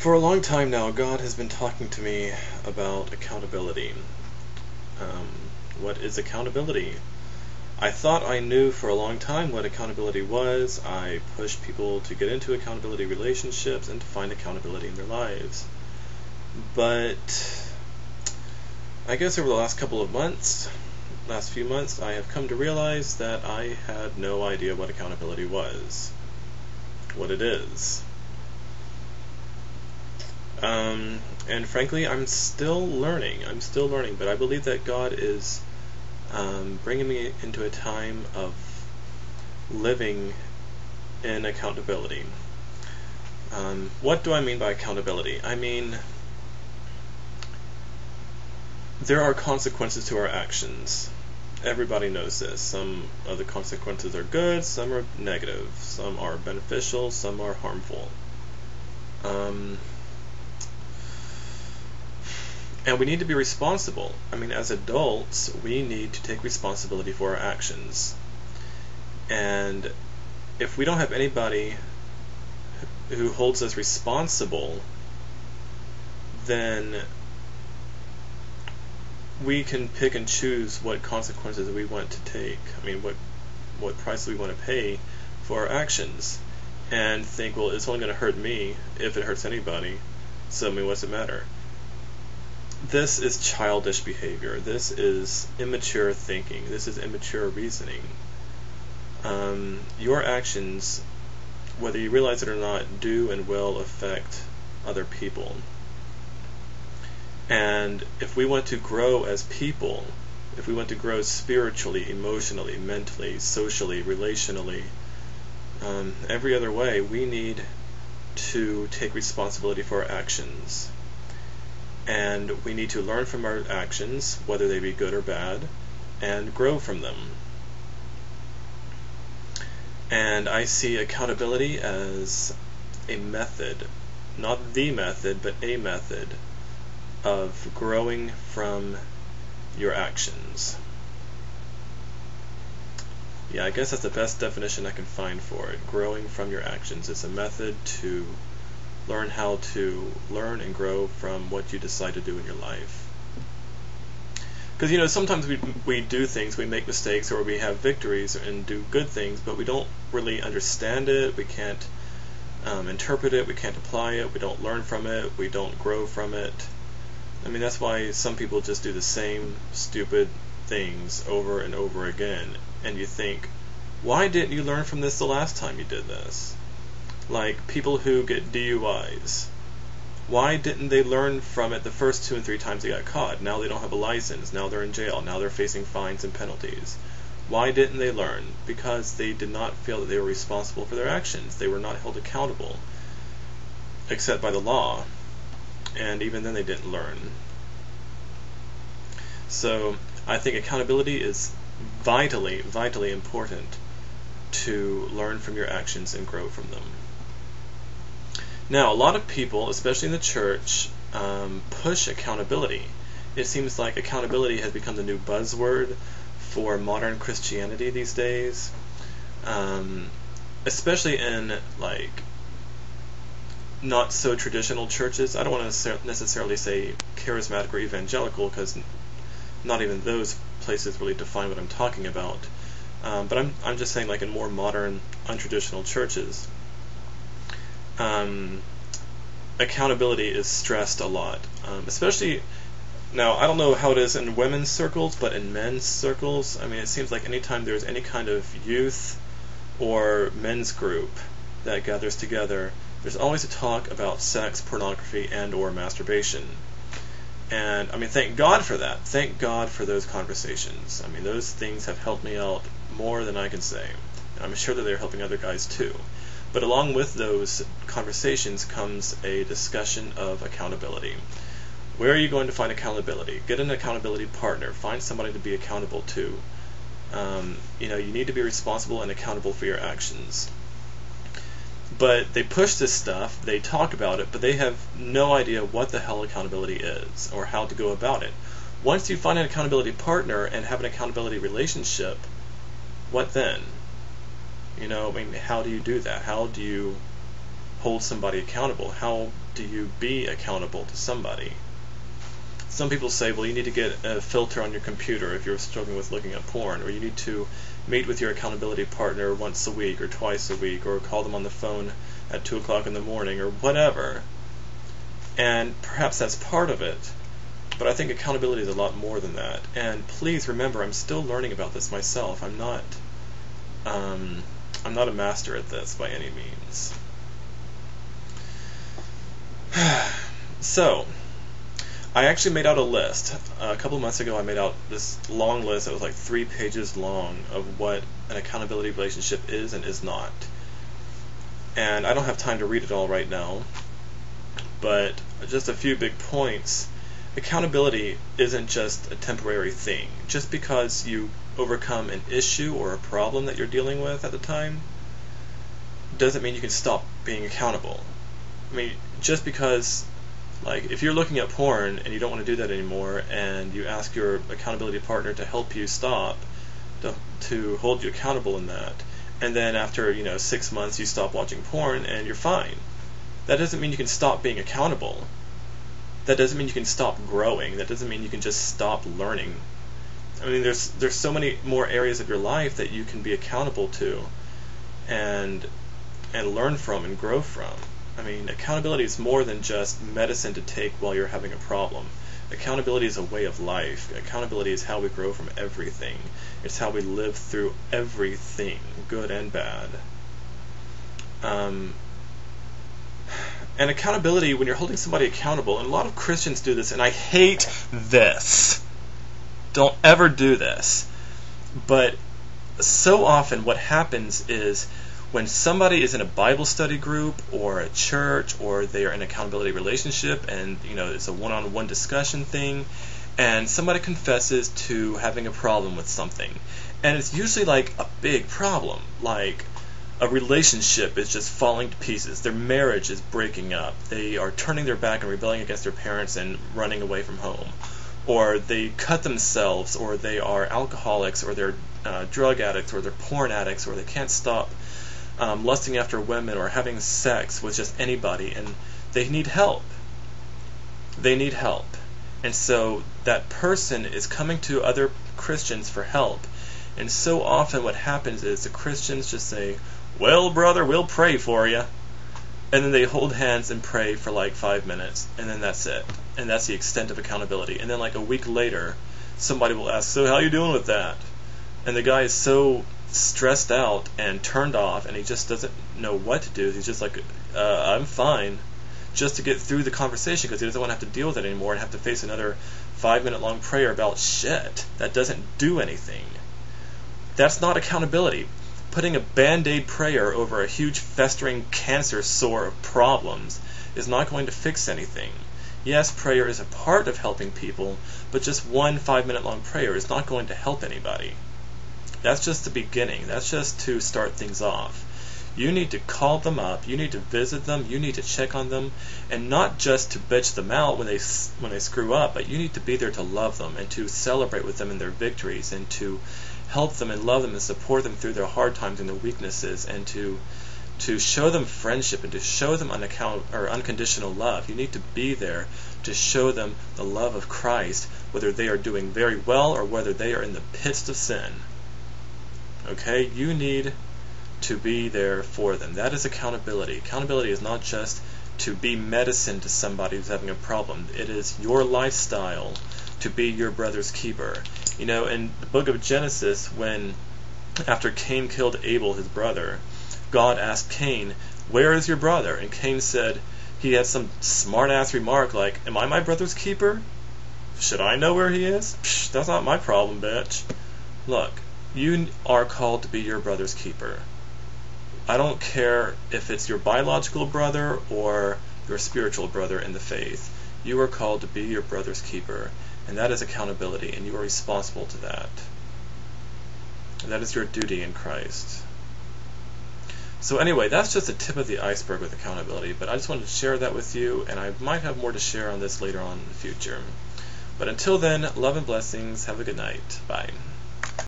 For a long time now, God has been talking to me about accountability. Um, what is accountability? I thought I knew for a long time what accountability was. I pushed people to get into accountability relationships and to find accountability in their lives. But I guess over the last few months, I have come to realize that I had no idea what accountability was, what it is. And frankly, I'm still learning, but I believe that God is bringing me into a time of living in accountability. What do I mean by accountability? I mean, there are consequences to our actions. Everybody knows this. Some of the consequences are good, some are negative, some are beneficial, some are harmful. And we need to be responsible. I mean, as adults, we need to take responsibility for our actions. And if we don't have anybody who holds us responsible, then we can pick and choose what consequences we want to take. I mean, what price we want to pay for our actions, and think, well, it's only going to hurt me if it hurts anybody, so I mean, what's it matter? This is childish behavior. This is immature thinking. This is immature reasoning. Your actions, whether you realize it or not, do and will affect other people. And if we want to grow as people, if we want to grow spiritually, emotionally, mentally, socially, relationally, every other way, we need to take responsibility for our actions. And we need to learn from our actions, whether they be good or bad, and grow from them. And I see accountability as a method, not the method, but a method of growing from your actions. Yeah, I guess that's the best definition I can find for it. Growing from your actions. It's a method to learn how to learn and grow from what you decide to do in your life. Because, sometimes we do things, we make mistakes, or we have victories and do good things, but we don't really understand it, we can't interpret it, we can't apply it, we don't learn from it, we don't grow from it. I mean, that's why some people just do the same stupid things over and over again, and you think, why didn't you learn from this the last time you did this? Like people who get DUIs. Why didn't they learn from it the first 2 and 3 times they got caught? Now they don't have a license. Now they're in jail. Now they're facing fines and penalties. Why didn't they learn? Because they did not feel that they were responsible for their actions. They were not held accountable, except by the law. And even then they didn't learn. So I think accountability is vitally, vitally important to learn from your actions and grow from them. Now, a lot of people, especially in the church, push accountability. It seems like accountability has become the new buzzword for modern Christianity these days, especially in not so traditional churches. I don't want to necessarily say charismatic or evangelical, because not even those places really define what I'm talking about. But I'm just saying, in more modern, untraditional churches, accountability is stressed a lot. Especially now, I don't know how it is in women's circles, but in men's circles, I mean, it seems like anytime there's any kind of youth or men's group that gathers together, there's always a talk about sex, pornography, and or masturbation. And I mean, thank God for that. Thank God for those conversations. I mean, those things have helped me out more than I can say. And I'm sure that they're helping other guys too. But along with those conversations comes a discussion of accountability. Where are you going to find accountability? Get an accountability partner. Find somebody to be accountable to. You need to be responsible and accountable for your actions. But they push this stuff, they talk about it, but they have no idea what the hell accountability is or how to go about it. Once you find an accountability partner and have an accountability relationship, what then? How do you do that? How do you hold somebody accountable? How do you be accountable to somebody? Some people say, well, you need to get a filter on your computer if you're struggling with looking at porn, or you need to meet with your accountability partner once a week or twice a week, or call them on the phone at 2 o'clock in the morning, or whatever. And perhaps that's part of it, but I think accountability is a lot more than that. And please remember, I'm still learning about this myself. I'm not a master at this by any means. So, I actually made out a list. A couple of months ago I made out this long list that was like 3 pages long of what an accountability relationship is and is not. And I don't have time to read it all right now, but just a few big points. Accountability isn't just a temporary thing. Just because you overcome an issue or a problem that you're dealing with at the time doesn't mean you can stop being accountable. I mean, just because, like, if you're looking at porn and you don't want to do that anymore, and you ask your accountability partner to help you stop, to hold you accountable in that, and then after 6 months you stop watching porn and you're fine, that doesn't mean you can stop being accountable. That doesn't mean you can stop growing. That doesn't mean you can just stop learning. I mean, there's so many more areas of your life that you can be accountable to and learn from and grow from. I mean, accountability is more than just medicine to take while you're having a problem. Accountability is a way of life. Accountability is how we grow from everything. It's how we live through everything, good and bad. And accountability, when you're holding somebody accountable, and a lot of Christians do this, and I hate this. Don't ever do this. But so often what happens is when somebody is in a Bible study group or a church, or they are in an accountability relationship, and it's a one-on-one discussion thing, and somebody confesses to having a problem with something, and it's usually like a big problem, like a relationship is just falling to pieces, their marriage is breaking up, they are turning their back and rebelling against their parents and running away from home, or they cut themselves, or they are alcoholics, or they're drug addicts, or they're porn addicts, or they can't stop lusting after women or having sex with just anybody, and they need help. They need help. And so that person is coming to other Christians for help. And so often what happens is the Christians just say, well, brother, we'll pray for you. And then they hold hands and pray for like 5 minutes, and then that's it. And that's the extent of accountability. And then like a week later, somebody will ask, so how you doing with that? And the guy is so stressed out and turned off, and he just doesn't know what to do. He's just like, I'm fine, just to get through the conversation, because he doesn't want to have to deal with it anymore and have to face another 5-minute long prayer about shit that doesn't do anything. That's not accountability. Putting a band-aid prayer over a huge festering cancer sore of problems is not going to fix anything. Yes, prayer is a part of helping people, but just one 5-minute long prayer is not going to help anybody. That's just the beginning. That's just to start things off. You need to call them up. You need to visit them. You need to check on them, and not just to bitch them out when they screw up, but you need to be there to love them and to celebrate with them in their victories, and to help them and love them and support them through their hard times and their weaknesses, and to show them friendship and to show them unconditional love. You need to be there to show them the love of Christ, whether they are doing very well or whether they are in the pits of sin. Okay, you need to be there for them. That is accountability. Accountability is not just to be medicine to somebody who's having a problem. It is your lifestyle to be your brother's keeper. In the book of Genesis, when after Cain killed Abel, his brother, God asked Cain, where is your brother? And Cain said, he had some smart-ass remark like, am I my brother's keeper? Should I know where he is? Psh, that's not my problem, bitch. Look, you are called to be your brother's keeper. I don't care if it's your biological brother or your spiritual brother in the faith. You are called to be your brother's keeper, and that is accountability, and you are responsible to that. And that is your duty in Christ. So anyway, that's just the tip of the iceberg with accountability, but I just wanted to share that with you, and I might have more to share on this later on in the future. But until then, love and blessings. Have a good night. Bye.